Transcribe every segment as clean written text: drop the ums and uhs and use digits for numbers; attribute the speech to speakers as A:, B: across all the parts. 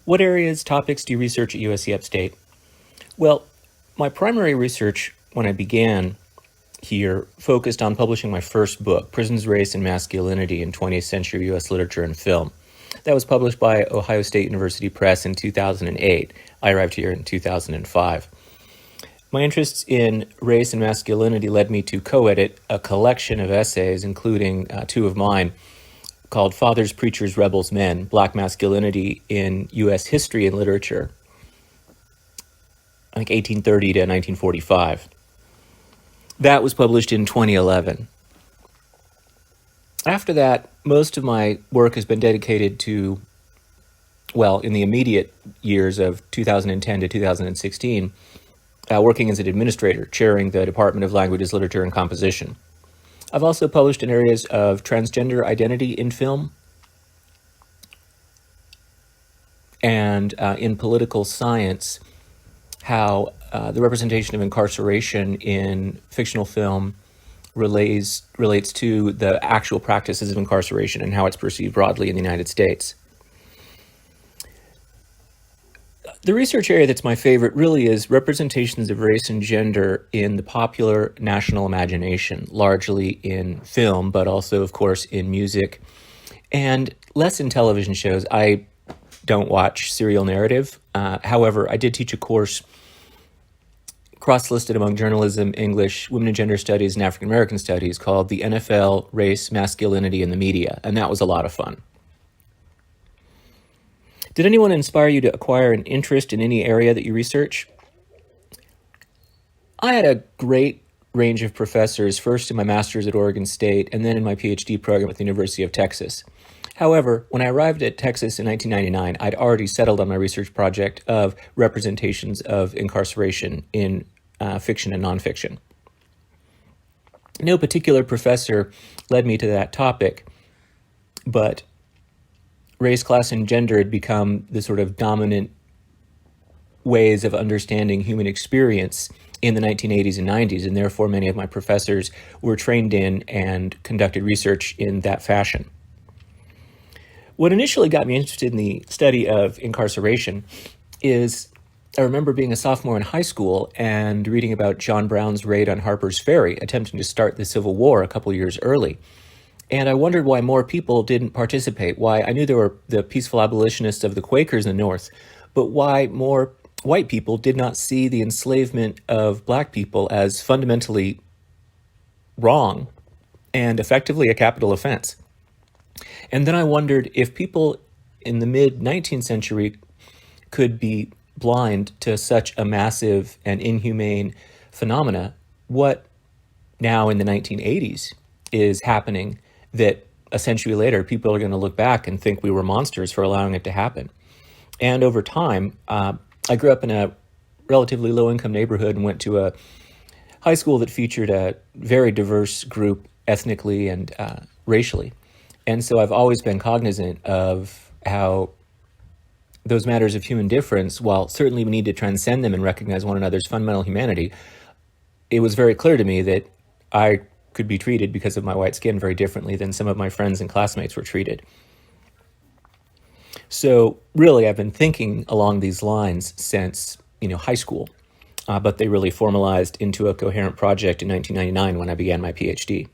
A: What areas, topics do you research at USC Upstate? Well, my primary research when I began here focused on publishing my first book, Prisons, Race, and Masculinity in 20th Century U.S. Literature and Film. That was published by Ohio State University Press in 2008. I arrived here in 2005. My interests in race and masculinity led me to co-edit a collection of essays, including two of mine, called Fathers, Preachers, Rebels, Men, Black Masculinity in U.S. History and Literature, I think 1830 to 1945. That was published in 2011. After that, most of my work has been dedicated to, well, in the immediate years of 2010 to 2016, working as an administrator, chairing the Department of Languages, Literature, and Composition. I've also published in areas of transgender identity in film and in political science, how the representation of incarceration in fictional film relates to the actual practices of incarceration and how it's perceived broadly in the United States. The research area that's my favorite really is representations of race and gender in the popular national imagination, largely in film, but also, of course, in music, and less in television shows. I don't watch serial narrative. However, I did teach a course cross-listed among journalism, English, women and gender studies, and African American studies called The NFL, Race, Masculinity, and the Media, and that was a lot of fun. Did anyone inspire you to acquire an interest in any area that you research? I had a great range of professors, first in my master's at Oregon State, and then in my PhD program at the University of Texas. However, when I arrived at Texas in 1999, I'd already settled on my research project of representations of incarceration in fiction and nonfiction. No particular professor led me to that topic, but race, class, and gender had become the sort of dominant ways of understanding human experience in the 1980s and 90s, and therefore many of my professors were trained in and conducted research in that fashion. What initially got me interested in the study of incarceration is I remember being a sophomore in high school and reading about John Brown's raid on Harper's Ferry, attempting to start the Civil War a couple years early. And I wondered why more people didn't participate, why I knew there were the peaceful abolitionists of the Quakers in the North, but why more white people did not see the enslavement of black people as fundamentally wrong and effectively a capital offense. And then I wondered if people in the mid-19th century could be blind to such a massive and inhumane phenomena, what now in the 1980s is happening that a century later people are going to look back and think we were monsters for allowing it to happen. And over time, I grew up in a relatively low-income neighborhood and went to a high school that featured a very diverse group ethnically and racially. And so I've always been cognizant of how those matters of human difference, while certainly we need to transcend them and recognize one another's fundamental humanity, it was very clear to me that I could be treated because of my white skin very differently than some of my friends and classmates were treated. So really, I've been thinking along these lines since, high school, but they really formalized into a coherent project in 1999 when I began my PhD.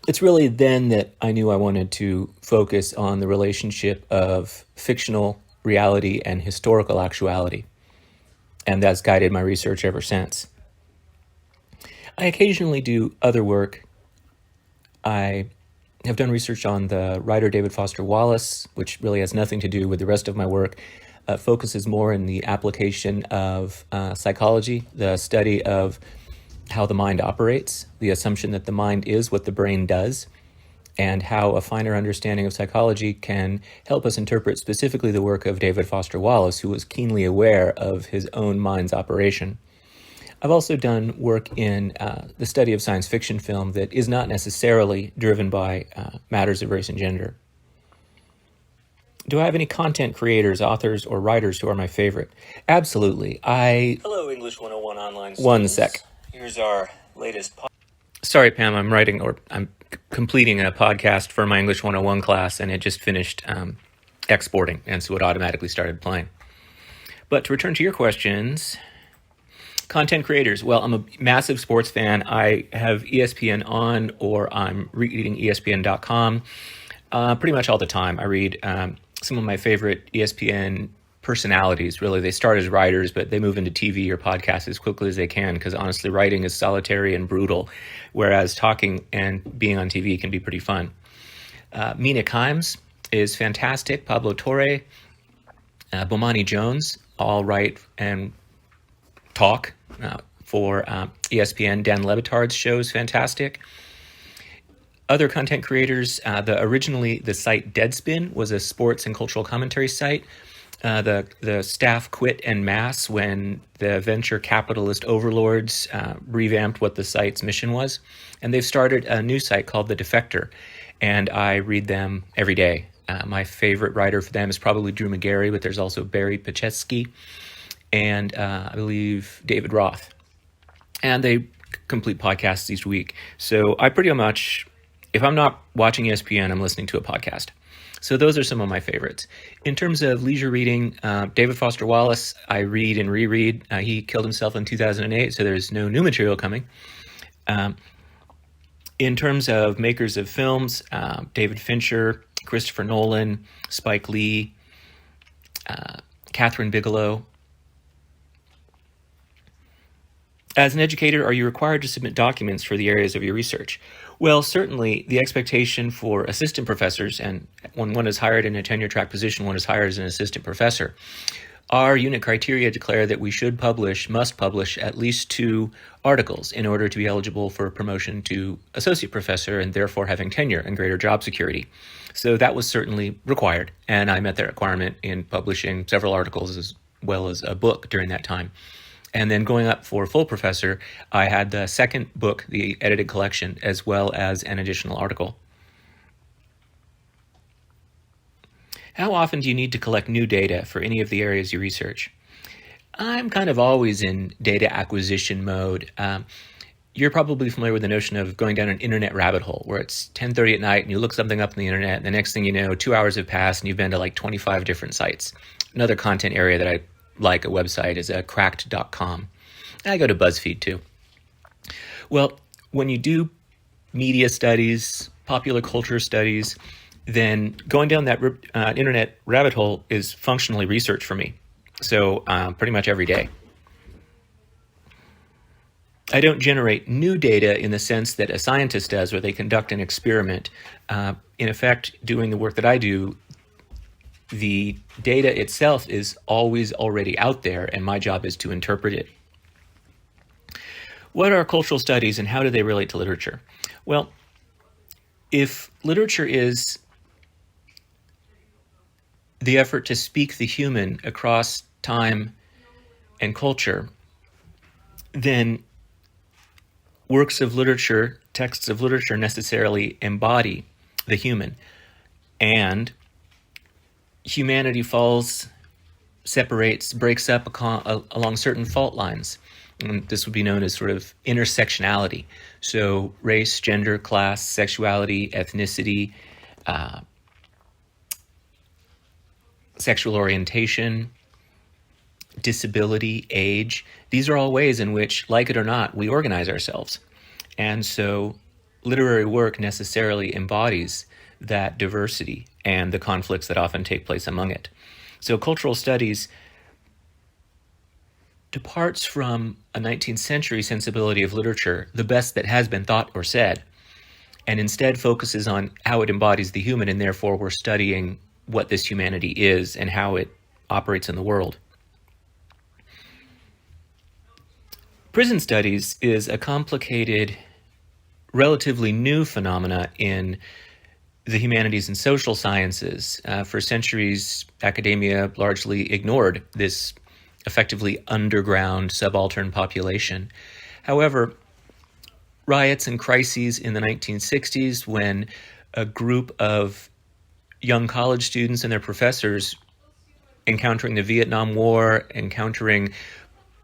A: It's really then that I knew I wanted to focus on the relationship of fictional reality and historical actuality, and that's guided my research ever since. I occasionally do other work. I have done research on the writer David Foster Wallace, which really has nothing to do with the rest of my work. Focuses more in the application of psychology, the study of how the mind operates, the assumption that the mind is what the brain does, and how a finer understanding of psychology can help us interpret specifically the work of David Foster Wallace, who was keenly aware of his own mind's operation. I've also done work in the study of science fiction film that is not necessarily driven by matters of race and gender. Do I have any content creators, authors, or writers who are my favorite? Absolutely.
B: Hello, English 101 online students.
A: One sec.
B: Here's our latest
A: Sorry, Pam, I'm completing a podcast for my English 101 class, and it just finished exporting, and so it automatically started playing. But to return to your questions, content creators. Well, I'm a massive sports fan. I have ESPN on, or I'm reading ESPN.com pretty much all the time. I read some of my favorite ESPN personalities. Really, they start as writers, but they move into TV or podcasts as quickly as they can, because honestly, writing is solitary and brutal, whereas talking and being on TV can be pretty fun. Mina Kimes is fantastic. Pablo Torre, Bomani Jones, all write and talk for ESPN. Dan Lebitard's show is fantastic. Other content creators, originally the site Deadspin was a sports and cultural commentary site. The staff quit en masse when the venture capitalist overlords revamped what the site's mission was. And they've started a new site called The Defector, and I read them every day. My favorite writer for them is probably Drew Magary, but there's also Barry Pachetsky and I believe David Roth. And they complete podcasts each week. So I pretty much, if I'm not watching ESPN, I'm listening to a podcast. So those are some of my favorites. In terms of leisure reading, David Foster Wallace, I read and reread. He killed himself in 2008, so there's no new material coming. In terms of makers of films, David Fincher, Christopher Nolan, Spike Lee, Catherine Bigelow. As an educator, are you required to submit documents for the areas of your research? Well, certainly the expectation for assistant professors, and when one is hired in a tenure track position, one is hired as an assistant professor, our unit criteria declare that we must publish at least 2 articles in order to be eligible for promotion to associate professor and therefore having tenure and greater job security. So that was certainly required, and I met that requirement in publishing several articles as well as a book during that time. And then going up for full professor, I had the second book, the edited collection, as well as an additional article. How often do you need to collect new data for any of the areas you research? I'm kind of always in data acquisition mode. You're probably familiar with the notion of going down an internet rabbit hole where it's 10:30 at night and you look something up on the internet, and the next thing you know, 2 hours have passed and you've been to like 25 different sites. Another content area that I like a website is cracked.com. I go to BuzzFeed too. Well, when you do media studies, popular culture studies, then going down that internet rabbit hole is functionally research for me. So pretty much every day. I don't generate new data in the sense that a scientist does, where they conduct an experiment. In effect, doing the work that I do, the data itself is always already out there, and my job is to interpret it. What are cultural studies and how do they relate to literature? Well, if literature is the effort to speak the human across time and culture, then works of literature, texts of literature necessarily embody the human, and humanity separates, breaks up along certain fault lines. And this would be known as sort of intersectionality. So race, gender, class, sexuality, ethnicity, sexual orientation, disability, age. These are all ways in which, like it or not, we organize ourselves. And so literary work necessarily embodies that diversity and the conflicts that often take place among it. So cultural studies departs from a 19th century sensibility of literature, the best that has been thought or said, and instead focuses on how it embodies the human, and therefore we're studying what this humanity is and how it operates in the world. Prison studies is a complicated, relatively new phenomena in the humanities and social sciences. For centuries, academia largely ignored this effectively underground subaltern population. However, riots and crises in the 1960s, when a group of young college students and their professors encountering the Vietnam War, encountering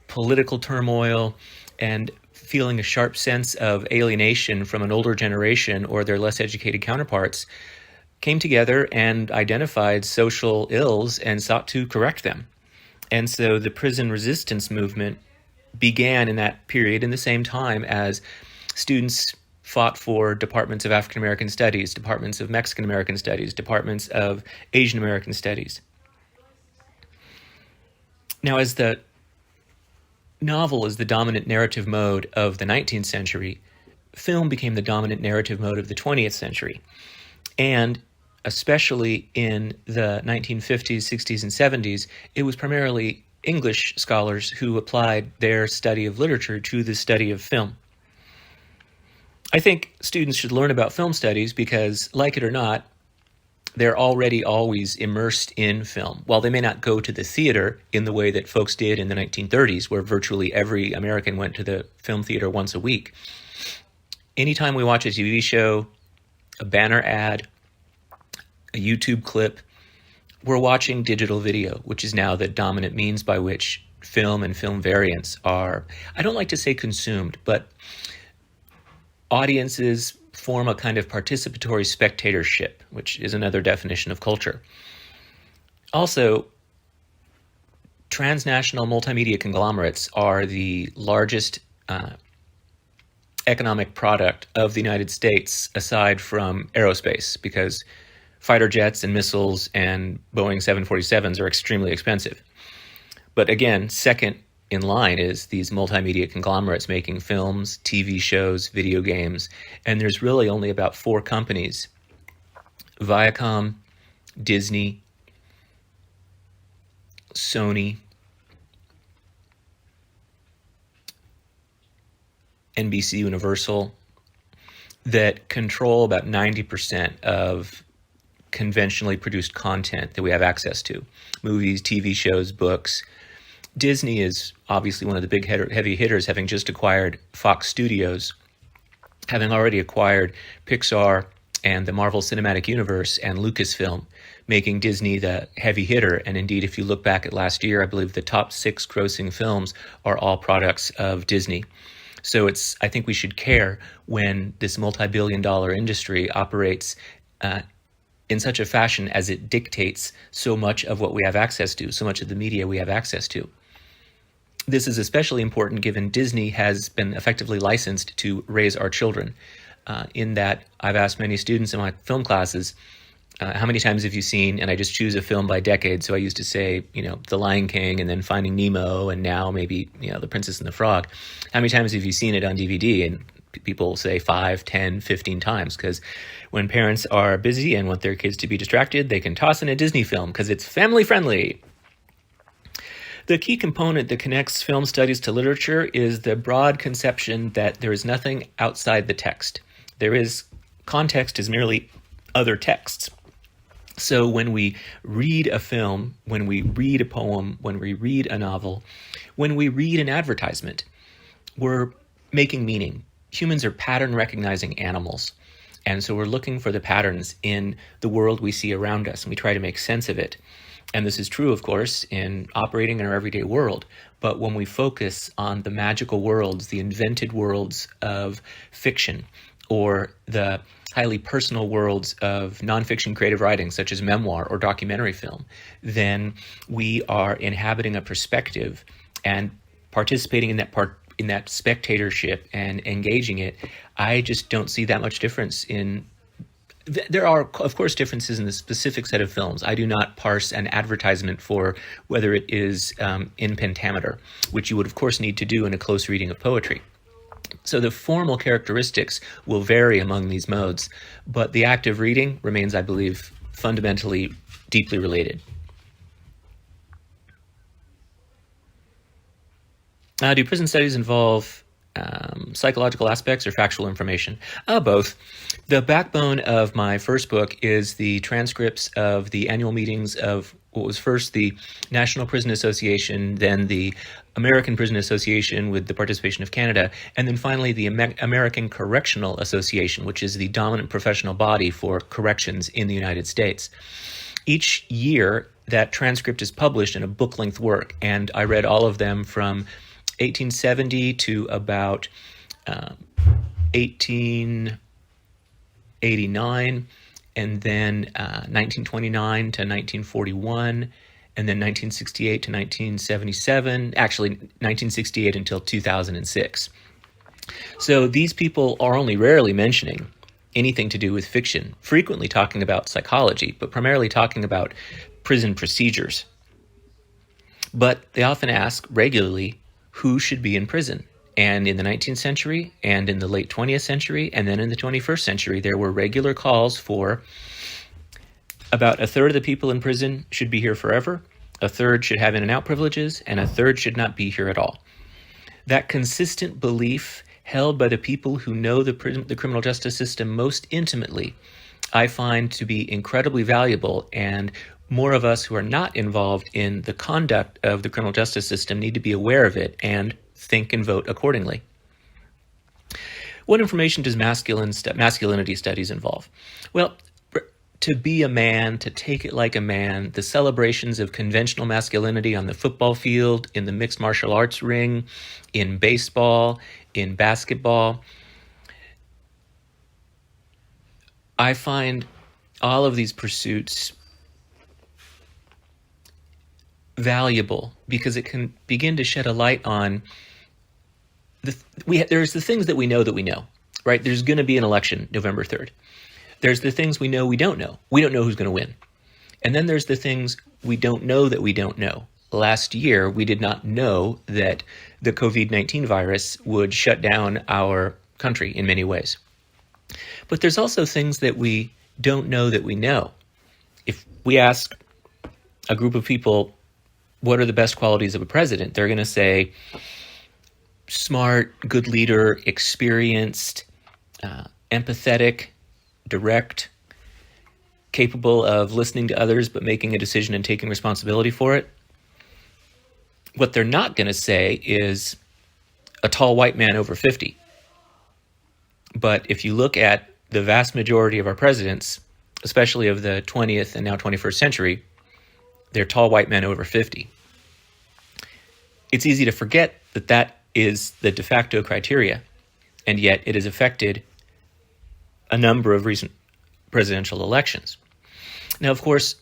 A: political turmoil, and feeling a sharp sense of alienation from an older generation or their less educated counterparts, came together and identified social ills and sought to correct them. And so the prison resistance movement began in that period, in the same time as students fought for departments of African American studies, departments of Mexican American studies, departments of Asian American studies. Now, as the novel is the dominant narrative mode of the 19th century, film became the dominant narrative mode of the 20th century. And especially in the 1950s, 60s, and 70s, it was primarily English scholars who applied their study of literature to the study of film. I think students should learn about film studies because, like it or not, they're already always immersed in film. While they may not go to the theater in the way that folks did in the 1930s, where virtually every American went to the film theater once a week, anytime we watch a TV show, a banner ad, a YouTube clip, we're watching digital video, which is now the dominant means by which film and film variants are, I don't like to say consumed, but audiences form a kind of participatory spectatorship, which is another definition of culture. Also, transnational multimedia conglomerates are the largest economic product of the United States, aside from aerospace, because fighter jets and missiles and Boeing 747s are extremely expensive. But again, second in line is these multimedia conglomerates making films, TV shows, video games, and there's really only about 4 companies: Viacom, Disney, Sony, NBC Universal, that control about 90% of conventionally produced content that we have access to: movies, TV shows, books. Disney is obviously one of the big heavy hitters, having just acquired Fox Studios, having already acquired Pixar and the Marvel Cinematic Universe and Lucasfilm, making Disney the heavy hitter. And indeed, if you look back at last year, I believe the top 6 grossing films are all products of Disney. So I think we should care when this multi-billion-dollar industry operates in such a fashion as it dictates so much of what we have access to, so much of the media we have access to. This is especially important given Disney has been effectively licensed to raise our children, in that I've asked many students in my film classes, how many times have you seen, and I just choose a film by decade, so I used to say, The Lion King, and then Finding Nemo, and now maybe, The Princess and the Frog. How many times have you seen it on DVD? And people say 5, 10, 15 times, because when parents are busy and want their kids to be distracted, they can toss in a Disney film because it's family friendly. The key component that connects film studies to literature is the broad conception that there is nothing outside the text. Context is merely other texts. So when we read a film, when we read a poem, when we read a novel, when we read an advertisement, we're making meaning. Humans are pattern recognizing animals. And so we're looking for the patterns in the world we see around us, and we try to make sense of it. And this is true, of course, in operating in our everyday world. But when we focus on the magical worlds, the invented worlds of fiction, or the highly personal worlds of nonfiction creative writing, such as memoir or documentary film, then we are inhabiting a perspective and participating in that spectatorship and engaging it. I just don't see that much difference in. There are, of course, differences in the specific set of films. I do not parse an advertisement for whether it is in pentameter, which you would, of course, need to do in a close reading of poetry. So the formal characteristics will vary among these modes, but the act of reading remains, I believe, fundamentally deeply related. Do prison studies involve psychological aspects or factual information? Both. The backbone of my first book is the transcripts of the annual meetings of what was first the National Prison Association, then the American Prison Association with the participation of Canada, and then finally the American Correctional Association, which is the dominant professional body for corrections in the United States. Each year, that transcript is published in a book-length work, and I read all of them from 1870 to about 1889, and then 1929 to 1941, and then 1968 to 1977, actually 1968 until 2006. So these people are only rarely mentioning anything to do with fiction, frequently talking about psychology, but primarily talking about prison procedures. But they often ask regularly who should be in prison. And in the 19th century and in the late 20th century and then in the 21st century, there were regular calls for about a third of the people in prison should be here forever, a third should have in and out privileges, and a third should not be here at all. That consistent belief held by the people who know the criminal justice system most intimately, I find to be incredibly valuable, and more of us who are not involved in the conduct of the criminal justice system need to be aware of it and think and vote accordingly. What information does masculinity studies involve? Well, to be a man, to take it like a man, the celebrations of conventional masculinity on the football field, in the mixed martial arts ring, in baseball, in basketball. I find all of these pursuits valuable because it can begin to shed a light on there's the things that we know, right? There's going to be an election November 3rd. There's the things we know we don't know. We don't know who's going to win. And then there's the things we don't know that we don't know. Last year, we did not know that the COVID-19 virus would shut down our country in many ways. But there's also things that we don't know that we know. If we ask a group of people, what are the best qualities of a president? They're going to say, smart, good leader, experienced, empathetic, direct, capable of listening to others but making a decision and taking responsibility for it. What they're not going to say is a tall white man over 50. But if you look at the vast majority of our presidents, especially of the 20th and now 21st century, they're tall white men over 50. It's easy to forget that that is the de facto criteria, and yet it has affected a number of recent presidential elections. Now, of course,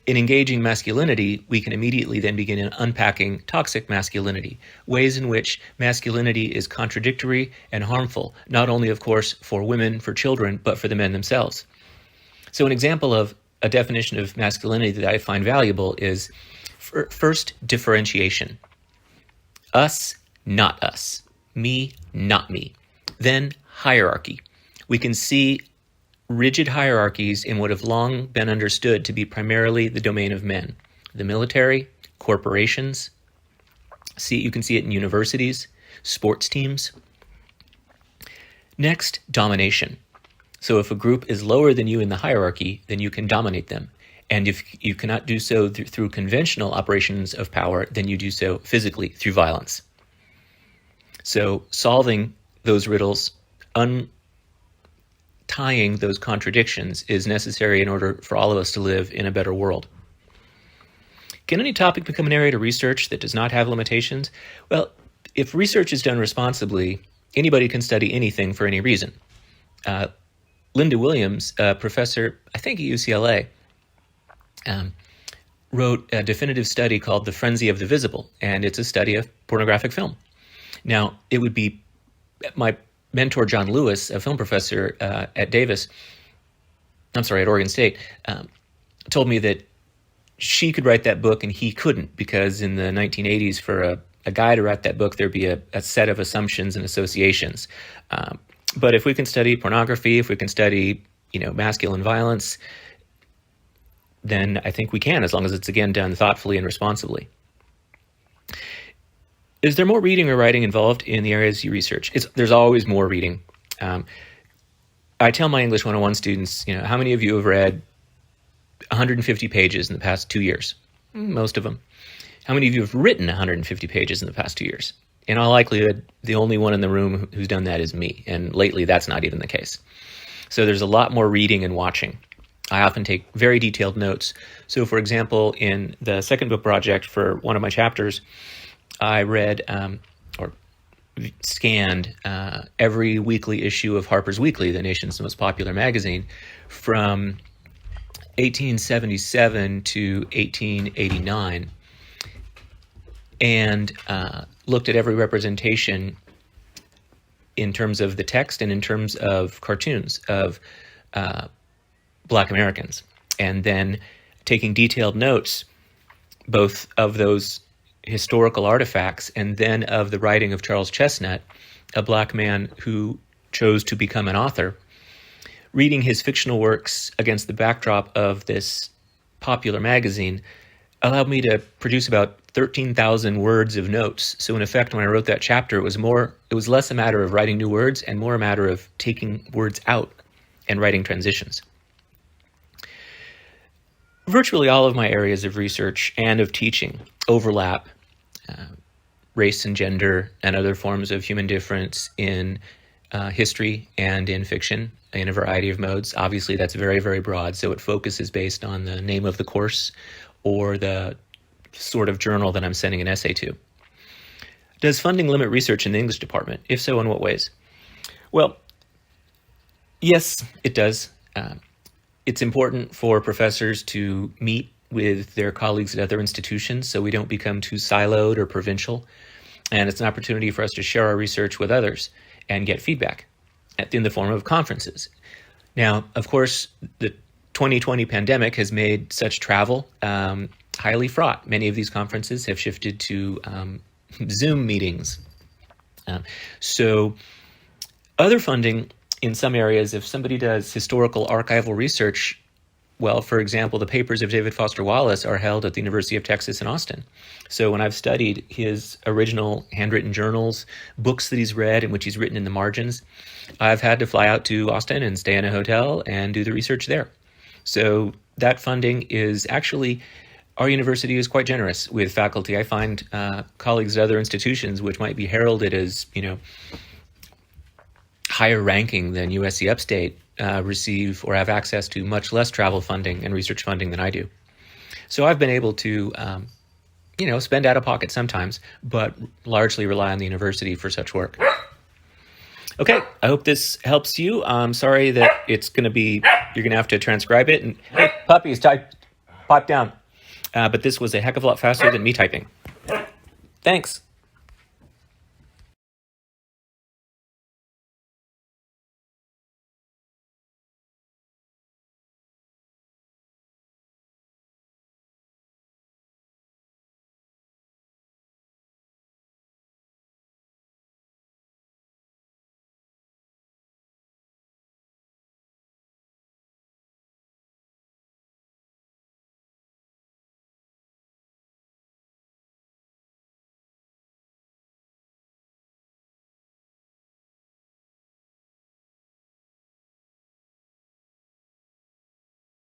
A: in engaging masculinity, we can immediately then begin unpacking toxic masculinity, ways in which masculinity is contradictory and harmful, not only, of course, for women, for children, but for the men themselves. So an example of a definition of masculinity that I find valuable is, first, differentiation. Us, not us. Me, not me. Then hierarchy. We can see rigid hierarchies in what have long been understood to be primarily the domain of men. The military, corporations. You can see it in universities, sports teams. Next, domination. So if a group is lower than you in the hierarchy, then you can dominate them. And if you cannot do so through conventional operations of power, then you do so physically through violence. So solving those riddles, untying those contradictions is necessary in order for all of us to live in a better world. Can any topic become an area to research that does not have limitations? Well, if research is done responsibly, anybody can study anything for any reason. Linda Williams, a professor, I think at UCLA, wrote a definitive study called The Frenzy of the Visible, and it's a study of pornographic film. Now, it would be my mentor, John Lewis, a film professor at Oregon State, told me that she could write that book and he couldn't, because in the 1980s, for a guy to write that book, there'd be a set of assumptions and associations. But if we can study pornography, if we can study, masculine violence, then I think we can, as long as it's, again, done thoughtfully and responsibly. Is there more reading or writing involved in the areas you research? There's always more reading. I tell my English 101 students, how many of you have read 150 pages in the past 2 years? Most of them. How many of you have written 150 pages in the past 2 years? In all likelihood, the only one in the room who's done that is me, and lately that's not even the case. So there's a lot more reading and watching. I often take very detailed notes. So for example, in the second book project for one of my chapters, I read or scanned every weekly issue of Harper's Weekly, the nation's most popular magazine, from 1877 to 1889, and looked at every representation in terms of the text and in terms of cartoons of Black Americans, and then taking detailed notes both of those historical artifacts and then of the writing of Charles Chesnutt, a Black man who chose to become an author. Reading his fictional works against the backdrop of this popular magazine allowed me to produce about 13,000 words of notes. So in effect, when I wrote that chapter, it was less a matter of writing new words and more a matter of taking words out and writing transitions. Virtually all of my areas of research and of teaching overlap race and gender and other forms of human difference in history and in fiction in a variety of modes. Obviously, that's very, very broad, so it focuses based on the name of the course or the sort of journal that I'm sending an essay to. Does funding limit research in the English department? If so, in what ways? Well, yes, it does. It's important for professors to meet with their colleagues at other institutions so we don't become too siloed or provincial. And it's an opportunity for us to share our research with others and get feedback in the form of conferences. Now, of course, the 2020 pandemic has made such travel highly fraught. Many of these conferences have shifted to Zoom meetings. So other funding in some areas, if somebody does historical archival research, well, for example, the papers of David Foster Wallace are held at the University of Texas in Austin. So when I've studied his original handwritten journals, books that he's read and which he's written in the margins, I've had to fly out to Austin and stay in a hotel and do the research there. So that funding is actually, our university is quite generous with faculty. I find colleagues at other institutions, which might be heralded as, higher ranking than USC Upstate, receive or have access to much less travel funding and research funding than I do. So I've been able to, spend out of pocket sometimes, but largely rely on the university for such work. Okay, I hope this helps you. I'm sorry that you're going to have to transcribe it. And hey, puppies, pipe down. But this was a heck of a lot faster than me typing. Thanks.